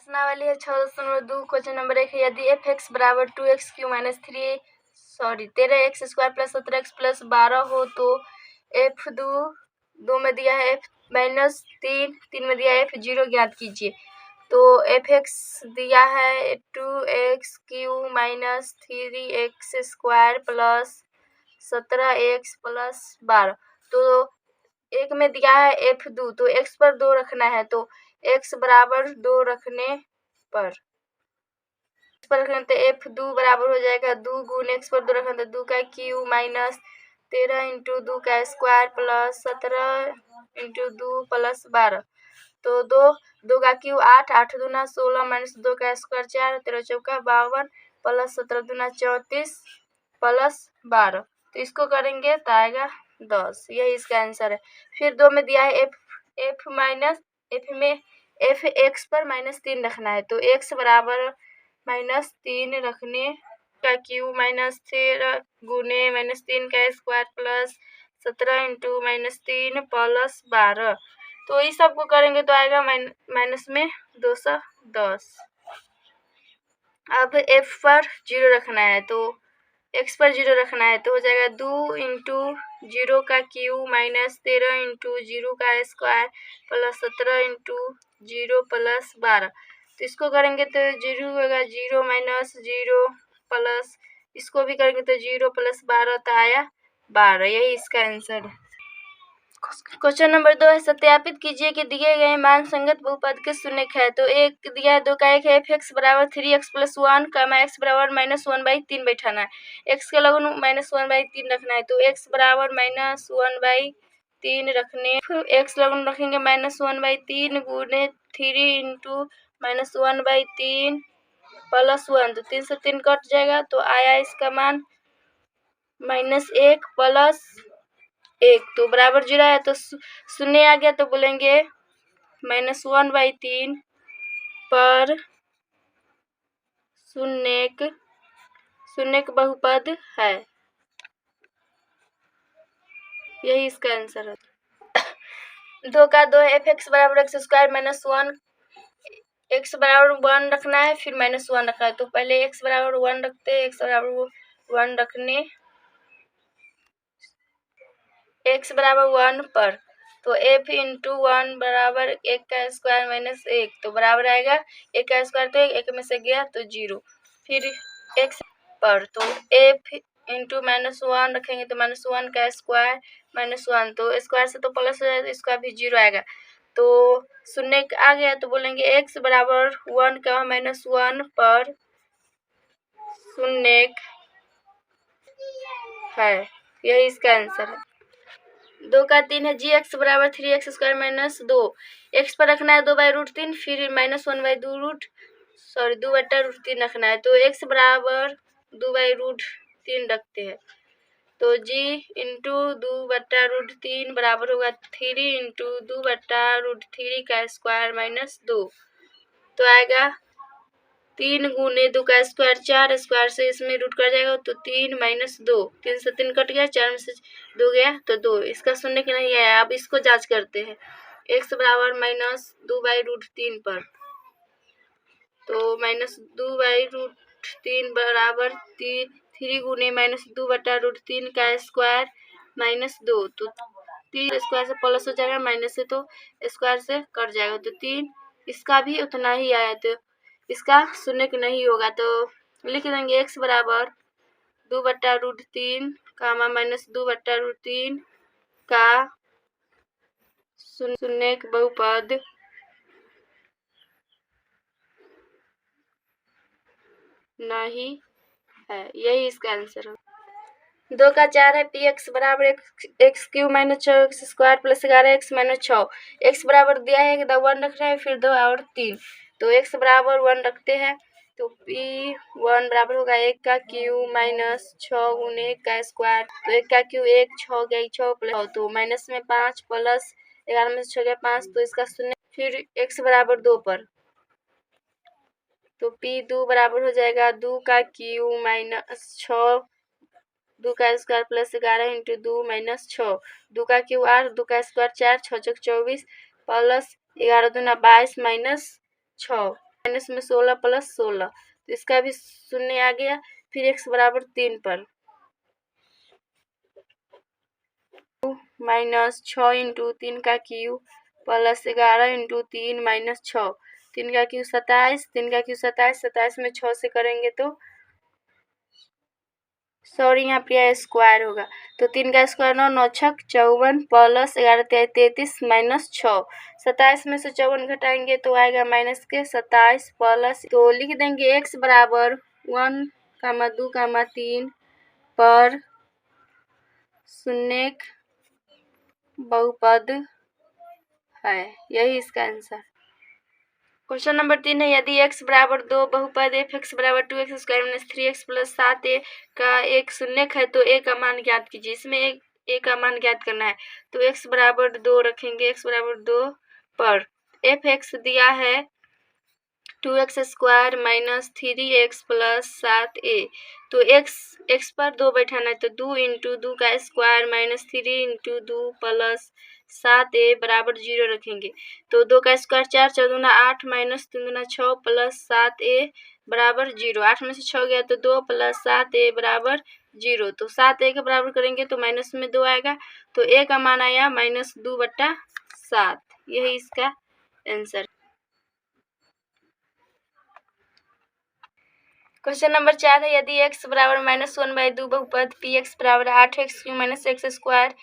प्रश्नावली है 6.2 question number 1 है यदि एफ एक्स बराबर 2x³ minus 13x² plus 17x plus 12 हो तो एफ दो में दिया है एफ माइनस 3 में दिया है f0 ज्ञात कीजिए। तो एफ एक्स दिया है 2x³ minus 3x² plus 17x plus 12। तो एक में दिया है f2 तो x पर 2 रखना है तो x बराबर 2 रखने पर तो f2 बराबर हो जाएगा 2 गुण x पर 2 रखना तो 2 का क्यूब माइनस 13 इंटू 2 का स्क्वायर प्लस 17 इंटू 2 प्लस 12। तो 2 का क्यूब 8 दूना 16 माइनस 2 का स्क्वायर 4 13 चौका 52 प्लस 17 दूना 34 प्लस 12। तो इसको करेंगे तो आएगा 10। यही इसका आंसर है। फिर 2 में दिया है f में f x पर -3 रखना है तो x बराबर -3 रखने का क्यूब माइनस 13 गुने -3 का स्क्वायर प्लस 17 इंटू -3 प्लस 12। तो इस सब को करेंगे तो आएगा माइनस में 210। अब f पर 0 रखना है तो x पर 0 रखना है तो हो जाएगा 2 इंटू 0 का क्यूब माइनस 13 इंटू 0 का स्क्वायर प्लस 17 इंटू 0 प्लस 12। तो इसको करेंगे तो 0 होगा 0 माइनस 0 प्लस इसको भी करेंगे तो 0 प्लस 12 तो आया 12। यही इसका आंसर है। क्वेश्चन नंबर 2 है सत्यापित कीजिए कि दिए गए मान संगत बहुपद के शून्य है। तो एक दिया है 2 का एक है f(x) बराबर 3x प्लस 1 का x बराबर -1/3 बैठाना है। x का लघु -1/3 रखना है तो x बराबर -1/3 रखने x लघु रखेंगे -1/3 गुने 3 इंटू -1/3 प्लस 1 तो 3 से 3 कट जाएगा तो आया इसका मान -1 प्लस 1 तो बराबर 0 है तो शून्य आ गया तो बोलेंगे -1/3 पर शून्य बहुपद है। यही इसका आंसर है। 2 का 2 है f(x) बराबर x² माइनस 1 x बराबर 1 रखना है फिर -1 रखना है तो पहले x बराबर 1 रखते हैं। x बराबर 1 रखने x बराबर 1 पर तो f इंटू 1 बराबर 1 का स्क्वायर माइनस 1 तो बराबर आएगा 1 का स्क्वायर तो 1 में से गया तो 0। फिर x पर तो f इंटू -1 रखेंगे तो -1 का स्क्वायर -1 तो स्क्वायर से तो प्लस हो जाएगा इसका भी 0 आएगा तो शून्य आ गया तो बोलेंगे x बराबर 1 का -1 पर शून्य है। यही इसका आंसर है। 2 का 3 है g(x) बराबर 3x² माइनस 2 x पर रखना है 2/√3 फिर -1/2√3 रखना है तो x बराबर 2/√3 रखते हैं तो g इंटू 2/√3 बराबर होगा 3 इंटू 2/√3 का स्क्वायर माइनस 2 तो आएगा 3 गुने 2 का स्क्वायर 4 स्क्वायर से इसमें रूट कर जाएगा तो 3 माइनस 2 3 से 3 कट गया 4 में से 2 गया तो 2 इसका शून्य के नहीं आया। अब इसको जांच करते हैं x बराबर -2/√3 पर तो -2/√3 बराबर 3 गुने -2/√3 का स्क्वायर माइनस 2 तो 3 स्क्वायर से प्लस हो जाएगा माइनस से तो स्क्वायर से कट जाएगा तो 3 इसका भी उतना ही आया तो इसका शून्य के नहीं होगा तो लिख देंगे x बराबर 2/√3 कामा -2/√3 का शून्य बहुपद नहीं है। यही इसका आंसर है। 2 का 4 है px बराबर x³ minus 6x² plus 11x minus 6 x बराबर दिया है 1 रख रहे हैं फिर 2 और 3 तो x बराबर 1 रखते हैं तो p1 बराबर होगा 1 का क्यूब माइनस 6 गुने 1 का स्क्वायर तो 1 का क्यूब 1 6 गया 6 प्लस तो माइनस में 5 प्लस 11 में से 6 गया 5 तो इसका शून्य फिर x बराबर 2 पर तो p2 बराबर हो जाएगा 2 का क्यूब माइनस 6 2 का स्क्वायर प्लस 11 इंटू 2 माइनस 6 2 का क्यूब 8 2 का स्क्वायर 4 6 चौक 24 प्लस 11 दूना 22 माइनस 6 माइनस में 16 प्लस 16, तो इसका भी शून्य आ गया। फिर x बराबर 3 पर माइनस 6 इंटू 3 का क्यूब प्लस 11 इंटू 3 माइनस 6, 3 का क्यूब 27, 3 का क्यूब 27, 27 में 6 से करेंगे तो यहाँ पे स्क्वायर होगा, तो 3 का स्क्वायर 9, 9 छक 54 प्लस 11 33 माइनस 6, 27 में से 54 घटाएंगे तो आएगा माइनस के 27 प्लस, तो लिख देंगे x बराबर 1, 2, 3 पर शून्य बहुपद है, यही इसका आंसर। क्वेश्चन नंबर 3 है, यदि x बराबर 2 बहुपद f(x) बराबर 2x square minus 3x plus 7a का एक शून्यक है तो a का मान ज्ञात कीजिए। इसमें a का मान ज्ञात करना है, तो x बराबर 2 रखेंगे। x बराबर 2 पर f(x) दिया है 2x square minus 3x plus 7a, तो x पर 2 बैठाना है, तो 2 इंटू 2 का square minus 3 into 2 plus 7a बराबर 0 रखेंगे। तो 2 का स्क्वायर 4, 4 दूना 8 माइनस 3 दूना 6 प्लस 7a बराबर 0, 8 में से 6 गया तो 2 प्लस 7a बराबर 0, तो 7a के बराबर करेंगे तो माइनस में 2 आएगा, तो a का मान आया -2/7, यही इसका आंसर। क्वेश्चन नंबर 4 है, यदि x बराबर -1/2 बहुपद px बराबर 8x³ minus x square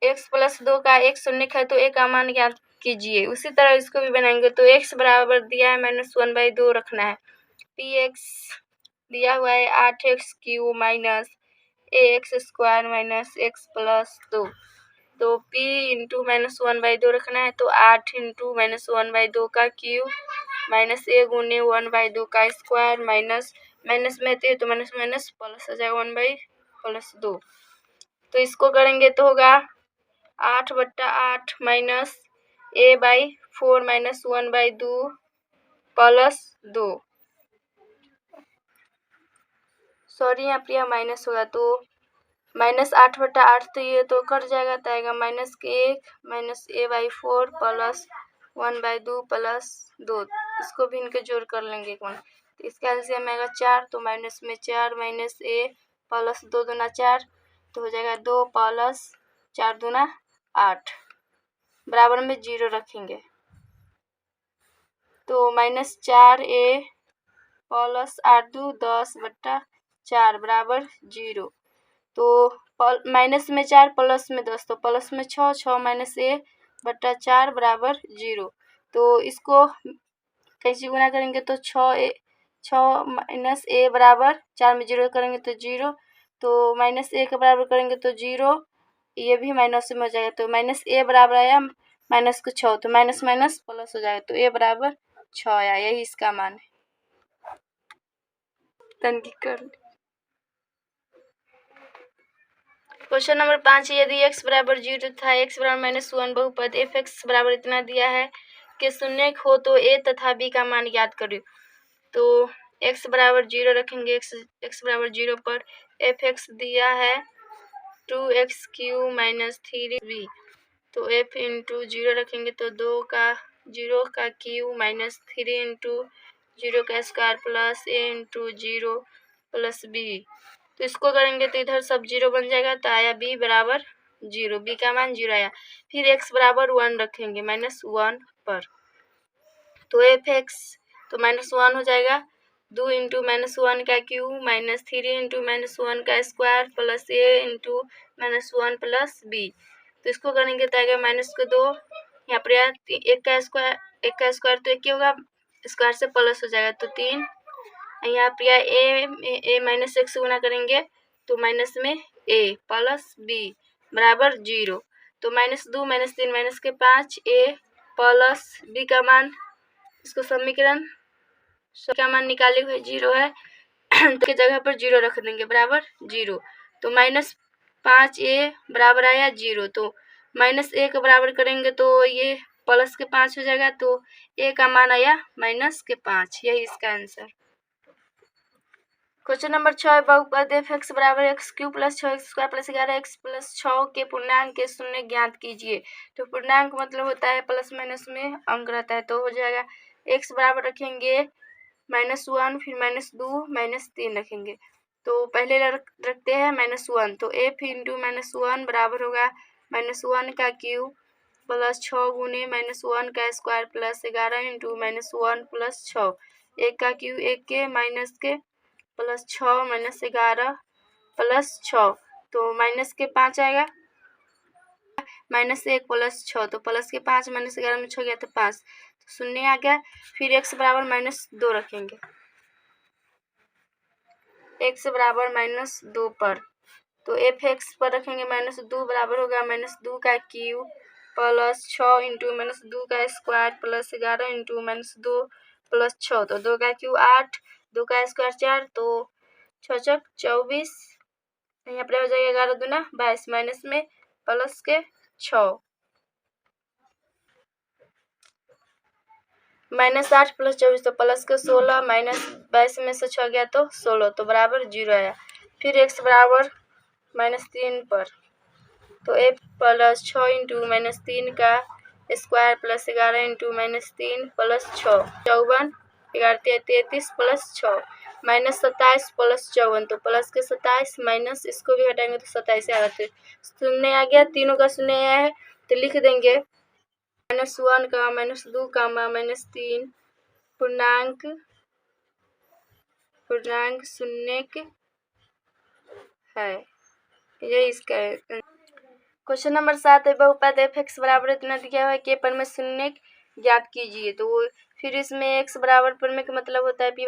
x plus 2 का एक शून्यक है तो a का मान ज्ञात कीजिए। उसी तरह इसको भी बनाएंगे, तो x बराबर दिया है -1/2 रखना है, px दिया हुआ है 8x³ minus ax square minus x plus 2, तो p इंटू -1/2 रखना है, तो 8 इंटू -1/2 का क्यूब माइनस a गुने 1/2 का स्क्वायर माइनस माइनस में थे तो माइनस माइनस प्लस हो जाएगा 1/+2, तो इसको करेंगे तो होगा 8/8 माइनस a/4 माइनस 1/2 प्लस 2, यहाँ पे माइनस होगा, तो -8/8, तो ये तो कट जाएगा, तो आएगा -1 माइनस a/4 प्लस 1/2 प्लस 2, इसको भी इनके जोड़ कर लेंगे एक बार, तो इसका एलसीएम आएगा 4, तो माइनस में 4 माइनस a प्लस 2 दूना 4, तो हो जाएगा 2 प्लस 4 दूना 8, बराबर में 0 रखेंगे, तो -4a प्लस 8 2 10/4 बराबर 0, तो माइनस में 4 प्लस में 10, तो प्लस में 6, 6 माइनस a/4 बराबर 0, तो इसको कैसे गुना करेंगे तो 6 माइनस a बराबर 4 में 0 करेंगे तो 0, तो माइनस a के बराबर करेंगे तो 0, ये भी माइनस में हो जाएगा, तो माइनस a बराबर आया माइनस को 6, तो माइनस माइनस प्लस हो जाएगा, तो a बराबर 6 आया, यही इसका मान है। क्वेश्चन नंबर 5, यदि x बराबर 0 तथा x बराबर -1 बहुपद f(x) बराबर इतना दिया है कि शून्यक हो तो a तथा b का मान ज्ञात करें, तो x बराबर 0 रखेंगे। x बराबर 0 पर f(x) दिया है 2x³ माइनस 3b, तो f इंटू 0 रखेंगे तो 0 का क्यूब माइनस 3 इंटू 0 का square plus a into 0 plus b, तो इसको करेंगे तो इधर सब 0 बन जाएगा, तो आया b बराबर 0, b का मान 0 आया। फिर x बराबर 1 रखेंगे -1 पर, तो f(x) तो -1 हो जाएगा, 2 इंटू -1 का क्यूब माइनस 3 इंटू -1 का square plus a into -1 plus b, तो इसको करेंगे तो आएगा -2, यहाँ पर एक का स्क्वायर तो 1 ही होगा, स्क्वायर से प्लस हो जाएगा तो 3, यहाँ पे a माइनस 1 से गुना करेंगे तो माइनस में a प्लस b बराबर 0, तो -2 -3 माइनस के 5 a प्लस b का मान, इसको समीकरण का मान निकाले हुए 0 है तो के जगह पर 0 रख देंगे बराबर 0, तो -5a बराबर आया 0, तो -a के बराबर करेंगे तो ये प्लस के 5 हो जाएगा, तो a का मान आया -5, यही इसका आंसर। क्वेश्चन नंबर 6, बहुपद f(x) बराबर x³ plus 6x square plus 11x plus 6 के पूर्णांक के शून्य ज्ञात कीजिए, तो पूर्णांक मतलब होता है प्लस माइनस में अंक रहता है, तो हो जाएगा x बराबर रखेंगे -1, फिर -2 -3 रखेंगे। तो पहले रखते हैं -1, तो f इंटू -1 बराबर होगा -1 का क्यूब प्लस 6 गुने -1 का स्क्वायर प्लस 11 इंटू -1 प्लस 6। 1 का क्यूब 1 के माइनस के प्लस 6 -11 प्लस 6, तो माइनस के 5 आएगा, -1 प्लस 6, तो प्लस के 5 -11 में 6 गया तो 5, तो 0 आ गया। फिर x बराबर -2 रखेंगे, x बराबर -2 पर, तो एफ एक्स पर रखेंगे -2 बराबर होगा -2 का क्यूब प्लस 6 इंटू -2 का स्क्वायर प्लस 11 इंटू -2 प्लस 6, तो 2 का क्यूब 8, 2 का स्क्वायर 4, तो 6 चौक 24, यहाँ पर हो जाएगा 11 दूना 22 माइनस में प्लस के 6, -8 प्लस 24 तो प्लस के 16 माइनस 22 में से 6 गया तो 16, तो बराबर 0 आया। फिर x बराबर -3 पर, तो f प्लस 6 इंटू -3 का square plus 11 into -3 plus 6, 54, 11 33 plus 6 -27 plus 54, तो प्लस के 27 माइनस इसको भी हटाएंगे तो 27 आएगा, तो 0 आ गया, तीनों का 0 आया है, तो लिख देंगे -1 का -2 का -3 पूर्णांक 0 है। ये इसका है। क्वेश्चन नंबर 7 है, बहुपद f x बराबर इतना दिया हुआ है के पर में 0 ज्ञात कीजिए। तो फिर इसमें x बराबर पर में का मतलब होता है p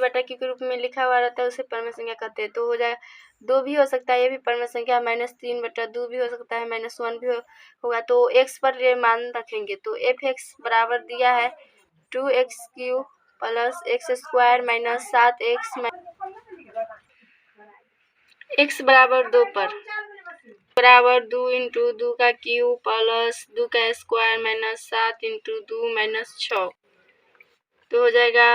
बटा q के रूप में लिखा हुआ रहता है, उसे परम संख्या कहते हैं। तो हो जाएगा 2 भी हो सकता है, ये भी परम संख्या, -3 बटा 2 भी हो सकता है, -1 भी होगा। तो x पर ये मान रखेंगे, तो f x बराबर दिया है 2x³ plus x² minus 7x x बराबर 2 पर बराबर 2 इंटू 2 का क्यूब प्लस 2 का स्क्वायर माइनस 7 इंटू 2 माइनस 6, तो हो जाएगा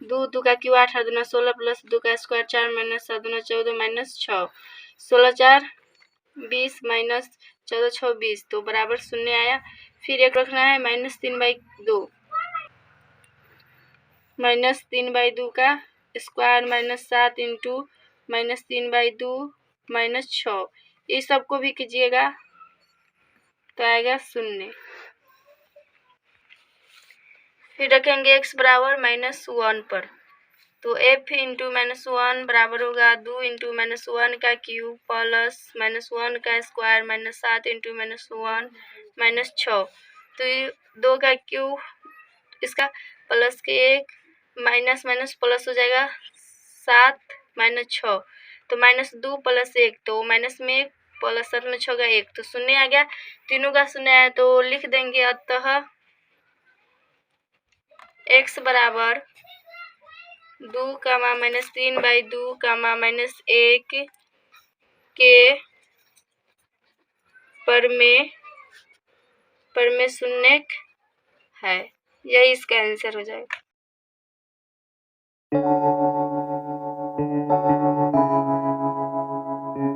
2 का क्यूब 8 दूना 16 प्लस 2 का स्क्वायर 4 माइनस 7 दूना 14 माइनस 6, 16 4 20 माइनस 14 6 20, तो बराबर 0 आया। फिर एक रखना है -3/2 -3/2 का स्क्वायर माइनस 7 इंटू -3/2 माइनस 6, इस सबको भी कीजिएगा तो आएगा 0। फिर रखेंगे x बराबर -1 पर, तो f इंटू -1 बराबर होगा 2 इंटू -1 का क्यूब प्लस -1 का स्क्वायर माइनस 7 इंटू -1 माइनस 6, तो ये 2 का क्यूब इसका प्लस के 1 माइनस माइनस प्लस हो जाएगा 7 माइनस 6, तो -2 प्लस 1, तो माइनस में 1 प्लस 7 में 6 का 1, तो 0 आ गया, तीनों का 0 आया, तो लिख देंगे अतः x बराबर 2 -3/2 -1 के पर में 0 है। यही इसका आंसर हो जाएगा।